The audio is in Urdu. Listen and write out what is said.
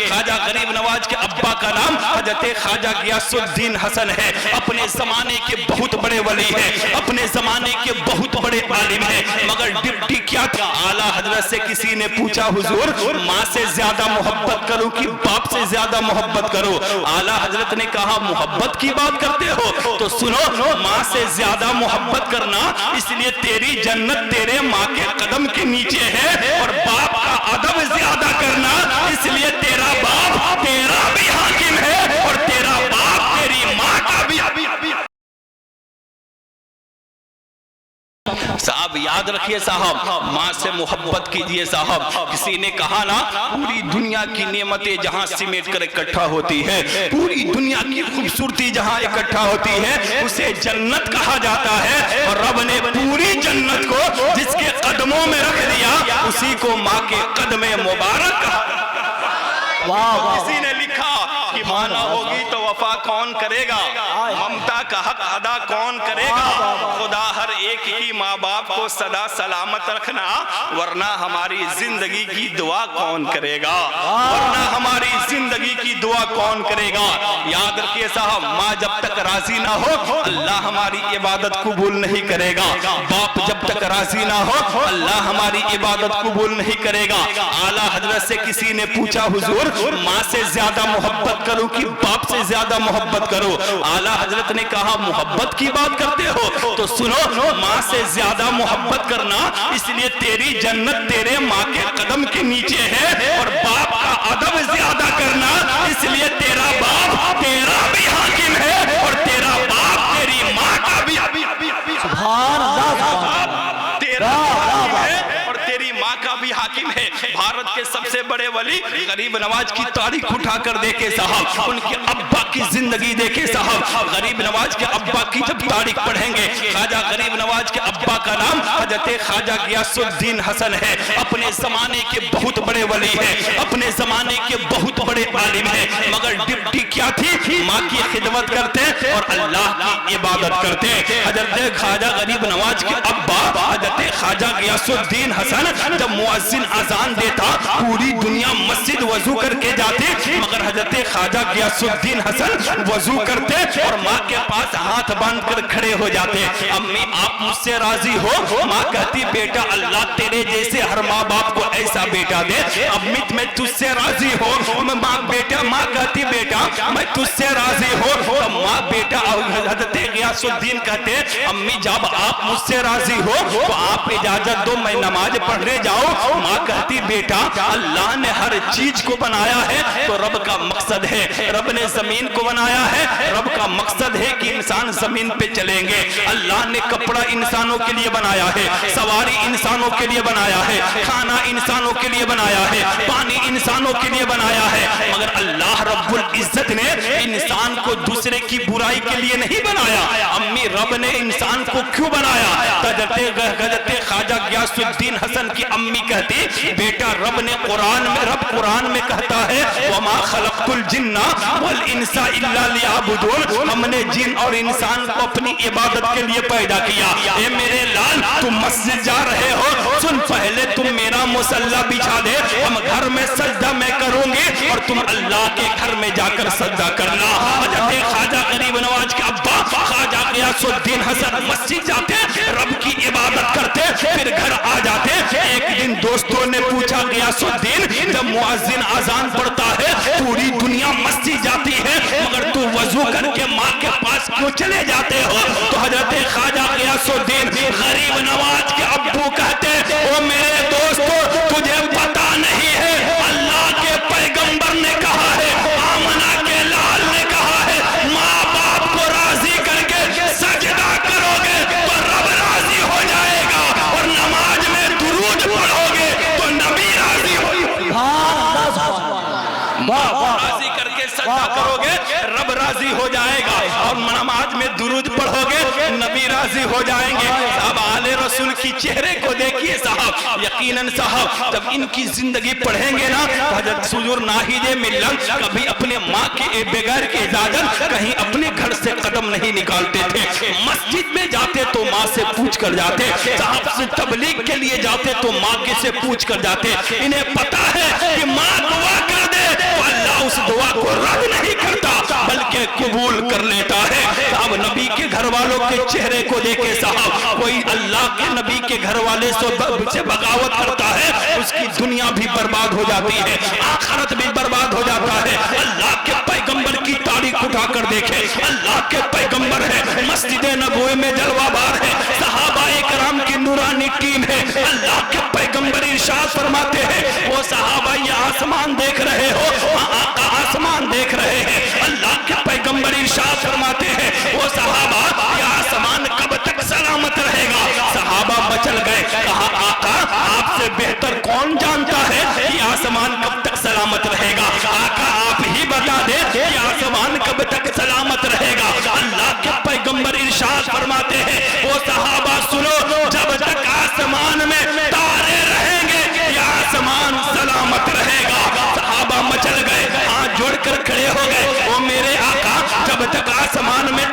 خواجہ غریب نواز کے ابا کا نام حضرت خواجہ غیاث الدین حسن ہے، اپنے زمانے کے بہت بڑے ولی ہیں، اپنے زمانے کے بہت بڑے عالم ہیں، مگر ڈپٹی کیا تھا؟ اعلیٰ حضرت سے کسی نے پوچھا حضور ماں سے زیادہ محبت کروں کہ باپ سے زیادہ محبت کرو؟ اعلیٰ حضرت نے کہا محبت کی بات کرتے ہو تو سنو، ماں سے زیادہ محبت کرنا اس لیے تیری جنت تیرے ماں کے قدم کے نیچے ہے، اور باپ کا ادب زیادہ کرنا اس لیے تیرا باپ تیرا بھی حاکم ہے اور تیرا باپ تیری ماں کا بھی۔ صاحب یاد رکھیے صاحب، ماں سے محبت کیجئے صاحب۔ کسی نے کہا نا پوری دنیا کی نعمتیں جہاں سمیٹ کر اکٹھا ہوتی ہے، پوری دنیا کی خوبصورتی جہاں اکٹھا ہوتی ہے اسے جنت کہا جاتا ہے، اور رب نے پوری جنت کو جس کے قدموں میں رکھ دیا اسی کو ماں کے قدم مبارک کہا۔ کسی نے لکھا کہ ماں نہ ہوگی تو وفا کون کرے گا، ممتا کا حق ادا کون کرے گا؟ خدا ہر ایک ہی ماں باپ کو صدا سلامت رکھنا، ورنہ ہماری زندگی کی دعا کون کرے گا، ورنہ ہماری زندگی کی دعا کون کرے گا؟ یاد رکھیے صاحب، ماں جب تک راضی نہ ہو اللہ ہماری عبادت قبول نہیں کرے گا، باپ جب تک راضی نہ ہو اللہ ہماری عبادت قبول نہیں کرے گا۔ اعلیٰ حضرت سے کسی نے پوچھا حضور ماں سے زیادہ محبت کروں کہ باپ سے زیادہ محبت کرو؟ اعلیٰ حضرت نے کہا محبت کی بات کرتے ہو تو سنو، ماں سے زیادہ محبت کرنا اس لیے تیری جنت تیرے ماں کے قدم کے نیچے ہے، اور باپ کا ادب زیادہ کرنا اس لیے تیرا باپ تیرا بھی حاکم ہے اور تیرا باپ تیری ماں کا بھی۔ سبحان اللہ، تیرا حاکم ہے اور تیری ماں کا بھی حاکم ہے۔ بھارت کے سب سے بڑے ولی غریب نواز کی تاریخ اٹھا کر دیکھے صاحب، ان کے ابا کی زندگی دیکھے صاحب۔ غریب نواز کے ابا کی جب تاریخ پڑھیں گے، خواجہ غریب نواز کے ابا کا نام حضرت خواجہ غیاث الدین حسن ہے، اپنے زمانے کے بہت بڑے ولی ہیں، اپنے زمانے کے بہت بڑے عالم ہیں، مگر ڈپٹی کیا تھی؟ ماں کی خدمت کرتے اور اللہ کی عبادت کرتے۔ حضرت خواجہ غریب نواز کے ابا حضرت خواجہ غیاث الدین حسن جب مؤذن اذان دیتا پوری دنیا مسجد وضو کر کے جاتے، مگر حضرت خواجہ غیاث الدین حسن وضو کرتے اور ماں کے پاس ہاتھ باندھ کر کھڑے ہو جاتے۔ امی آپ مجھ سے راضی ہو؟ ماں کہتی بیٹا اللہ تیرے جیسے ہر ماں باپ کو ایسا بیٹا دے۔ امی میں تجھ سے راضی ہو؟ ماں کہتی بیٹا میں تجھ سے راضی ہو؟ ماں بیٹا حضرت غیاث الدین کہتے امی جب آپ مجھ سے راضی ہو تو آپ اجازت دو میں نماز پڑھنے جاؤں۔ ماں کہتی بیٹا اللہ نے ہر چیز کو بنایا ہے تو رب کا مقصد ہے، رب نے زمین کو بنایا ہے، رب کا مقصد ہے کہ انسان زمین پہ چلیں گے۔ اللہ نے کپڑا انسانوں کے لیے بنایا ہے، سواری انسانوں کے لیے بنایا ہے، کھانا انسانوں کے لیے بنایا ہے، پانی انسانوں کے لیے بنایا ہے، مگر اللہ رب العزت نے انسان کو دوسرے کی برائی کے لیے نہیں بنایا۔ امی رب نے انسان کو کیوں بنایا؟ حضرت خواجہ غیاث الدین حسن کی امی کہتی بیٹا رب قرآن میں کہتا ہے وَمَا خَلَقْتُ الْجِنَّ وَالْإِنسَ إِلَّا لِيَعْبُدُونَ، ہم نے جن اور انسان کو اپنی عبادت کے لیے پیدا کیا۔ اے میرے لال تم مسجد جا رہے ہو، سن پہلے تم میرا مصلی بچھا دے، ہم گھر میں سجدہ میں کروں گے اور تم اللہ کے گھر میں جا کر سجدہ کرنا۔ حضرت خواجہ غریب نواز کے ابا خواجہ غیاث الدین حسن مسجد جاتے، رب کی عبادت کرتے، پھر گھر آ جاتے۔ ایک دن دوستوں نے پوچھا غیاث الدین جب مؤذن اذان پڑھتا ہے پوری دنیا مسجد جاتی ہے مگر تو وضو کر کے ماں کے پاس کیوں چلے جاتے ہو؟ تو حضرت خواجہ غیاث الدین غریب نواز کے ابو کہتے او میرے دوستو تجھے پتا نہیں ہے اللہ کے پیغمبر نے کہا ہے، آمنہ کے لال نے کہا ہے ماں باپ کو راضی کر کے سجدہ کرو گے تو رب راضی ہو جائے گا، اور نماز میں درود پڑھو گے تو نبی راضی ہو راضی کر کے سجدہ کرو گے رب راضی ہو جائے گا، اور نماز میں درود پڑھو گے نبی راضی ہو جائیں گے۔ صاحب آل رسول کی چہرے کو دیکھیے صاحب، یقیناً صاحب جب ان کی زندگی پڑھیں گے نا حضرت حضور ناہید ملت کبھی اپنے ماں کے بغیر کی اجازت کہیں اپنے گھر سے قدم نہیں نکالتے تھے، مسجد میں جاتے تو ماں سے پوچھ کر جاتے، صاحب سے تبلیغ کے لیے جاتے تو ماں کے سے پوچھ کر جاتے۔ انہیں پتا ہے کہ ماں دعا کر دے تو کے گھر والوں کے چہرے کو دیکھے صاحب، کوئی اللہ کے نبی کے گھر والے سے بغاوت کرتا ہے اس کی دنیا بھی برباد ہو جاتی ہے، آخرت بھی برباد ہو جاتا ہے۔ اللہ کے پیغمبر کی تاریخ اٹھا کر دیکھے، اللہ کے پیغمبر ہے، مسجد نبوی میں جلوہ بار ہے، صحابہ کرام کی نورانی ٹیم ہے۔ اللہ کے پیغمبر ارشاد فرماتے ہیں وہ صحابہ یہ آسمان دیکھ رہے ہو، آقا آسمان دیکھ رہے ہیں۔ اللہ کے پیغمبر ارشاد فرماتے ہیں وہ صحابہ یہ آسمان کب تک سلامت رہے گا؟ صحابہ مچل گئے، کہا آقا آپ سے بہتر کون جانتا ہے یہ آسمان کب تک سلامت رہے گا؟ آقا آپ ہی بتا دیں یہ آسمان کب تک سلامت رہے گا؟ اللہ کے پیغمبر ارشاد فرماتے ہیں وہ صحابہ سنو، جب تک آسمان میں تارے رہیں گے یہ آسمان سلامت رہے گا۔ صحابہ مچل گئے، ہاتھ جوڑ کر کھڑے ہو گئے، وہ میرے آقا جب تک آسمان میں